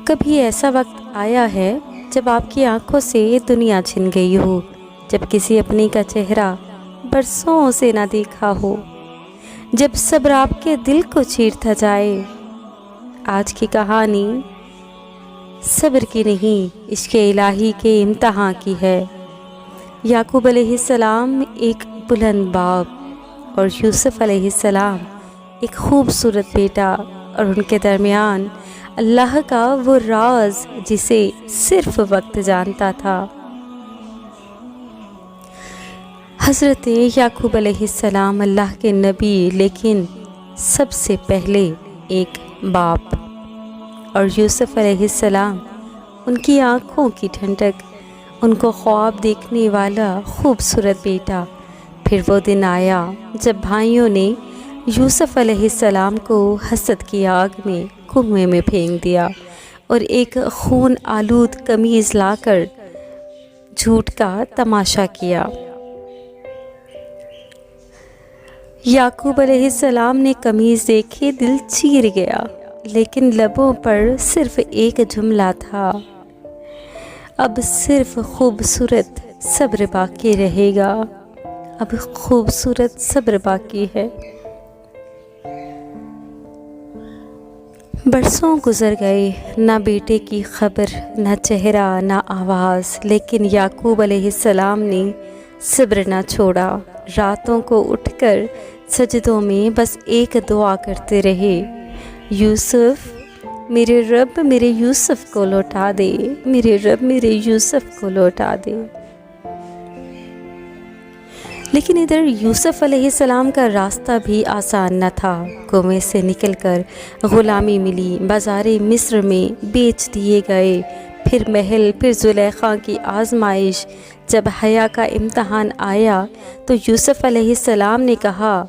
کبھی ایسا وقت آیا ہے جب آپ کی آنکھوں سے دنیا چھن گئی ہو، جب کسی اپنی کا چہرہ برسوں سے نہ دیکھا ہو، جب صبر آپ کے دل کو چیرتا جائے؟ آج کی کہانی صبر کی نہیں، عشق الہی کے امتحان کی ہے۔ یعقوب علیہ السلام ایک بلند باپ اور یوسف علیہ السلام ایک خوبصورت بیٹا، اور ان کے درمیان اللہ کا وہ راز جسے صرف وقت جانتا تھا۔ حضرت یعقوب علیہ السلام اللہ کے نبی، لیکن سب سے پہلے ایک باپ، اور یوسف علیہ السلام ان کی آنکھوں کی ٹھنڈک، ان کو خواب دیکھنے والا خوبصورت بیٹا۔ پھر وہ دن آیا جب بھائیوں نے یوسف علیہ السلام کو حسد کی آگ میں کنویں میں پھینک دیا اور ایک خون آلود قمیض لا کر جھوٹ کا تماشا کیا۔ یعقوب علیہ السلام نے قمیض دیکھے دل چیر گیا، لیکن لبوں پر صرف ایک جملہ تھا، اب صرف خوبصورت صبر باقی رہے گا، اب خوبصورت صبر باقی ہے۔ برسوں گزر گئے، نہ بیٹے کی خبر، نہ چہرہ، نہ آواز، لیکن یعقوب علیہ السلام نے صبر نہ چھوڑا۔ راتوں کو اٹھ کر سجدوں میں بس ایک دعا کرتے رہے، یوسف میرے رب میرے یوسف کو لوٹا دے، میرے رب میرے یوسف کو لوٹا دے۔ لیکن ادھر یوسف علیہ السلام کا راستہ بھی آسان نہ تھا۔ کنویں سے نکل کر غلامی ملی، بازار مصر میں بیچ دیے گئے، پھر محل، پھر زلیخا کی آزمائش۔ جب حیا کا امتحان آیا تو یوسف علیہ السلام نے کہا،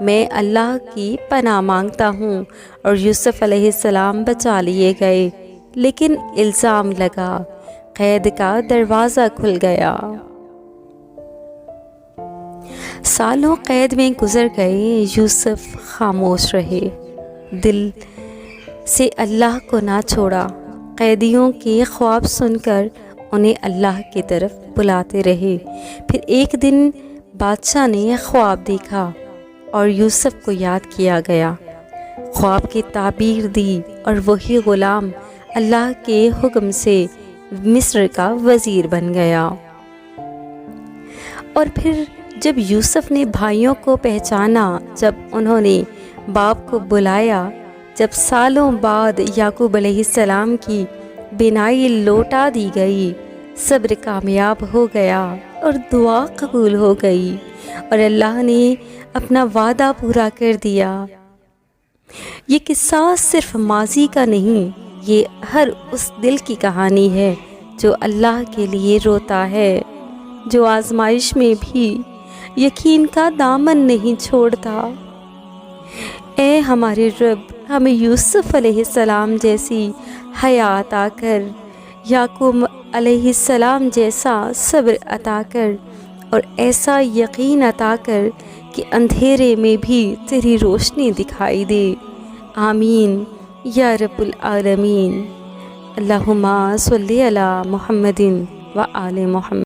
میں اللہ کی پناہ مانگتا ہوں، اور یوسف علیہ السلام بچا لیے گئے۔ لیکن الزام لگا، قید کا دروازہ کھل گیا۔ سالوں قید میں گزر گئے، یوسف خاموش رہے، دل سے اللہ کو نہ چھوڑا۔ قیدیوں کے خواب سن کر انہیں اللہ کی طرف بلاتے رہے۔ پھر ایک دن بادشاہ نے خواب دیکھا اور یوسف کو یاد کیا گیا، خواب کی تعبیر دی، اور وہی غلام اللہ کے حکم سے مصر کا وزیر بن گیا۔ اور پھر جب یوسف نے بھائیوں کو پہچانا، جب انہوں نے باپ کو بلایا، جب سالوں بعد یعقوب علیہ السلام کی بینائی لوٹا دی گئی، صبر کامیاب ہو گیا اور دعا قبول ہو گئی، اور اللہ نے اپنا وعدہ پورا کر دیا۔ یہ قصہ صرف ماضی کا نہیں، یہ ہر اس دل کی کہانی ہے جو اللہ کے لیے روتا ہے، جو آزمائش میں بھی یقین کا دامن نہیں چھوڑتا۔ اے ہمارے رب، ہمیں یوسف علیہ السلام جیسی حیا عطا کر، یعقوب علیہ السلام جیسا صبر عطا کر، اور ایسا یقین عطا کر کہ اندھیرے میں بھی تیری روشنی دکھائی دے۔ آمین یا رب العالمین۔ اللہم صلی علی محمد و آل محمد۔